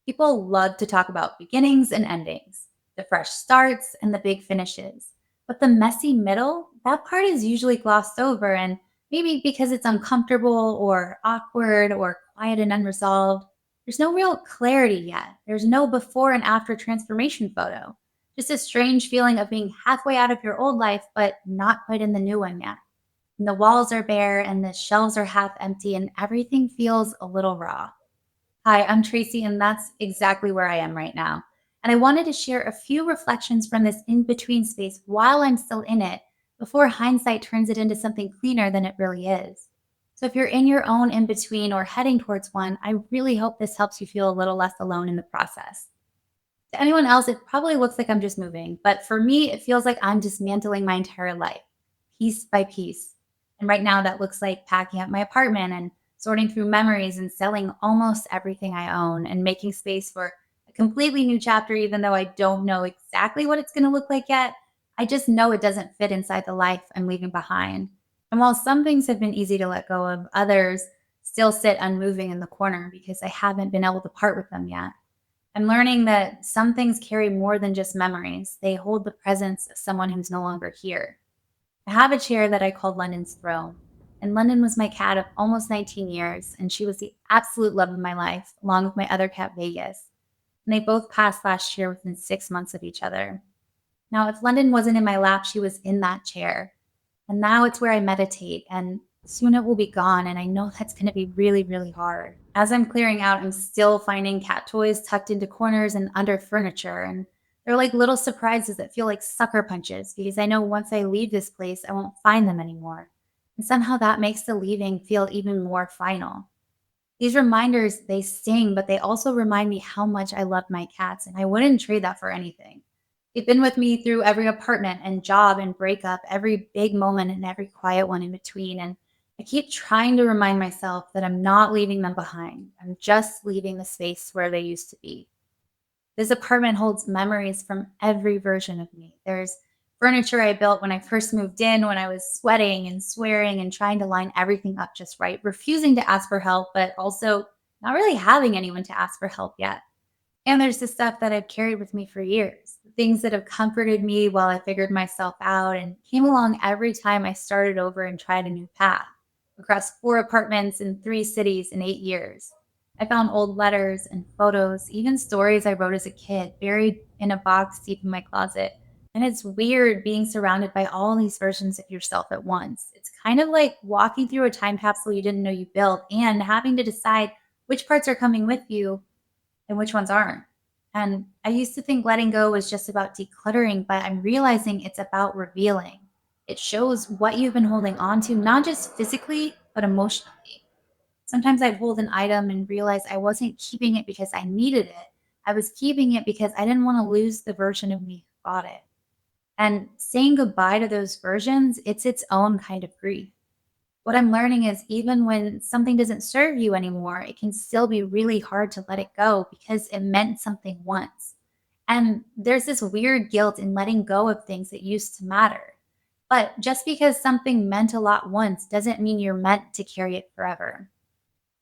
People love to talk about beginnings and endings, the fresh starts and the big finishes. But the messy middle, that part is usually glossed over, and maybe because it's uncomfortable or awkward or quiet and unresolved, there's no real clarity yet. There's no before and after transformation photo. Just a strange feeling of being halfway out of your old life, but not quite in the new one yet. And the walls are bare and the shelves are half empty, and everything feels a little raw. Hi, I'm Tracy, and that's exactly where I am right now. And I wanted to share a few reflections from this in between space while I'm still in it before hindsight turns it into something cleaner than it really is. So, if you're in your own in between or heading towards one, I really hope this helps you feel a little less alone in the process. To anyone else, it probably looks like I'm just moving, but for me, it feels like I'm dismantling my entire life, piece by piece. And right now, that looks like packing up my apartment and sorting through memories and selling almost everything I own and making space for a completely new chapter, even though I don't know exactly what it's going to look like yet. I just know it doesn't fit inside the life I'm leaving behind. And while some things have been easy to let go of, others still sit unmoving in the corner because I haven't been able to part with them yet. I'm learning that some things carry more than just memories. They hold the presence of someone who's no longer here. I have a chair that I call London's throne. And London was my cat of almost 19 years, and she was the absolute love of my life, along with my other cat, Vegas. And they both passed last year within 6 months of each other. Now, if London wasn't in my lap, she was in that chair. And now it's where I meditate, and soon it will be gone. And I know that's going to be really, really hard. As I'm clearing out, I'm still finding cat toys tucked into corners and under furniture. And they're like little surprises that feel like sucker punches because I know once I leave this place, I won't find them anymore. And somehow that makes the leaving feel even more final. These reminders, they sting, but they also remind me how much I love my cats, and I wouldn't trade that for anything. They've been with me through every apartment and job and breakup, every big moment and every quiet one in between. And I keep trying to remind myself that I'm not leaving them behind. I'm just leaving the space where they used to be. This apartment holds memories from every version of me. There's furniture I built when I first moved in, when I was sweating and swearing and trying to line everything up just right, refusing to ask for help, but also not really having anyone to ask for help yet. And there's the stuff that I've carried with me for years, the things that have comforted me while I figured myself out and came along every time I started over and tried a new path across 4 apartments in 3 cities in 8 years. I found old letters and photos, even stories I wrote as a kid, buried in a box deep in my closet. And it's weird being surrounded by all these versions of yourself at once. It's kind of like walking through a time capsule you didn't know you built and having to decide which parts are coming with you and which ones aren't. And I used to think letting go was just about decluttering, but I'm realizing it's about revealing. It shows what you've been holding on to, not just physically, but emotionally. Sometimes I'd hold an item and realize I wasn't keeping it because I needed it. I was keeping it because I didn't want to lose the version of me who bought it. And saying goodbye to those versions, it's its own kind of grief. What I'm learning is even when something doesn't serve you anymore, it can still be really hard to let it go because it meant something once. And there's this weird guilt in letting go of things that used to matter. But just because something meant a lot once doesn't mean you're meant to carry it forever.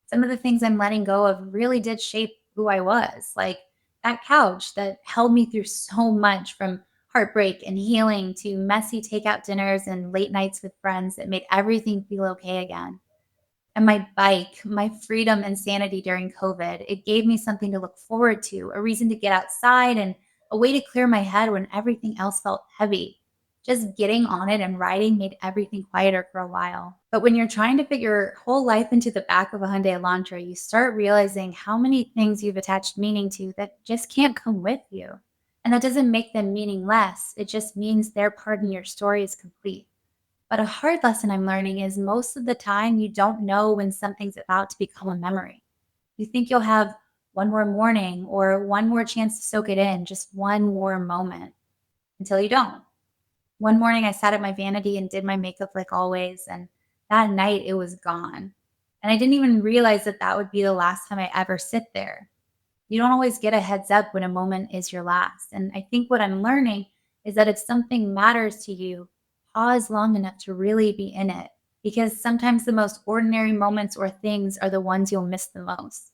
Some of the things I'm letting go of really did shape who I was, like that couch that held me through so much from heartbreak and healing to messy takeout dinners and late nights with friends that made everything feel okay again. And my bike, my freedom and sanity during COVID, it gave me something to look forward to, a reason to get outside and a way to clear my head when everything else felt heavy. Just getting on it and riding made everything quieter for a while. But when you're trying to fit your whole life into the back of a Hyundai Elantra, you start realizing how many things you've attached meaning to that just can't come with you. And that doesn't make them meaningless. It just means their part in your story is complete. But a hard lesson I'm learning is most of the time you don't know when something's about to become a memory. You think you'll have one more morning or one more chance to soak it in, just one more moment until you don't. One morning I sat at my vanity and did my makeup like always, and that night it was gone. And I didn't even realize that that would be the last time I ever sit there. You don't always get a heads up when a moment is your last. And I think what I'm learning is that if something matters to you, pause long enough to really be in it. Because sometimes the most ordinary moments or things are the ones you'll miss the most.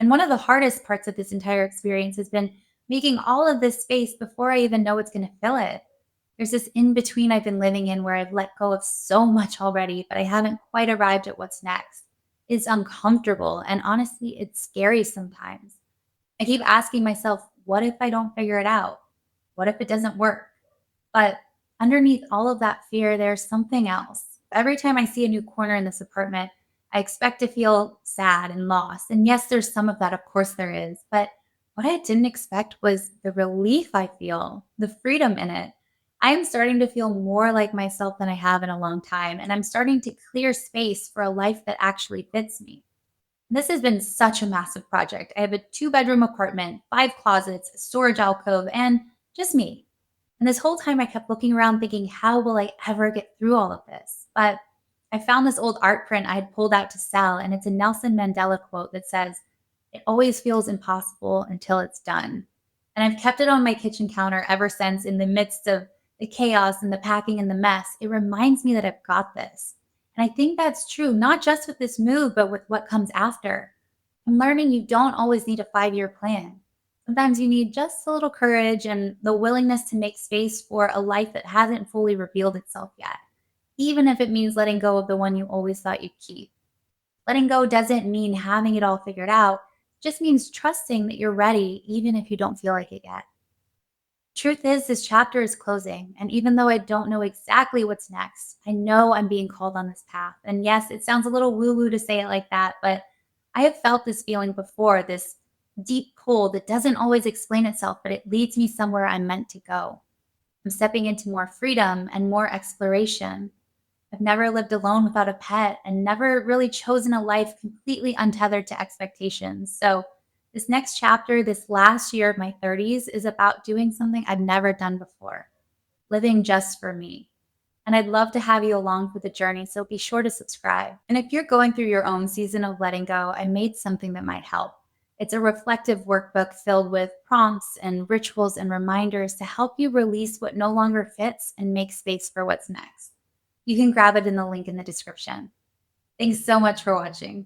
And one of the hardest parts of this entire experience has been making all of this space before I even know what's going to fill it. There's this in between I've been living in where I've let go of so much already, but I haven't quite arrived at what's next. It's uncomfortable and honestly, it's scary sometimes. I keep asking myself, what if I don't figure it out? What if it doesn't work? But underneath all of that fear, there's something else. Every time I see a new corner in this apartment, I expect to feel sad and lost. And yes, there's some of that, of course there is. But what I didn't expect was the relief I feel, the freedom in it. I am starting to feel more like myself than I have in a long time. And I'm starting to clear space for a life that actually fits me. This has been such a massive project. I have a 2-bedroom apartment, 5 closets, a storage alcove, and just me. And this whole time I kept looking around thinking, how will I ever get through all of this? But I found this old art print I had pulled out to sell, and it's a Nelson Mandela quote that says, "It always feels impossible until it's done." And I've kept it on my kitchen counter ever since in the midst of the chaos and the packing and the mess. It reminds me that I've got this. And I think that's true, not just with this move, but with what comes after. I'm learning you don't always need a 5-year plan. Sometimes you need just a little courage and the willingness to make space for a life that hasn't fully revealed itself yet, even if it means letting go of the one you always thought you'd keep. Letting go doesn't mean having it all figured out, it just means trusting that you're ready, even if you don't feel like it yet. Truth is, this chapter is closing, and even though I don't know exactly what's next, I know I'm being called on this path. And yes, it sounds a little woo woo to say it like that, but I have felt this feeling before, this deep pull that doesn't always explain itself, but it leads me somewhere I'm meant to go. I'm stepping into more freedom and more exploration. I've never lived alone without a pet and never really chosen a life completely untethered to expectations. So, this next chapter, this last year of my 30s, is about doing something I've never done before, living just for me. And I'd love to have you along for the journey, so be sure to subscribe. And if you're going through your own season of letting go, I made something that might help. It's a reflective workbook filled with prompts and rituals and reminders to help you release what no longer fits and make space for what's next. You can grab it in the link in the description. Thanks so much for watching.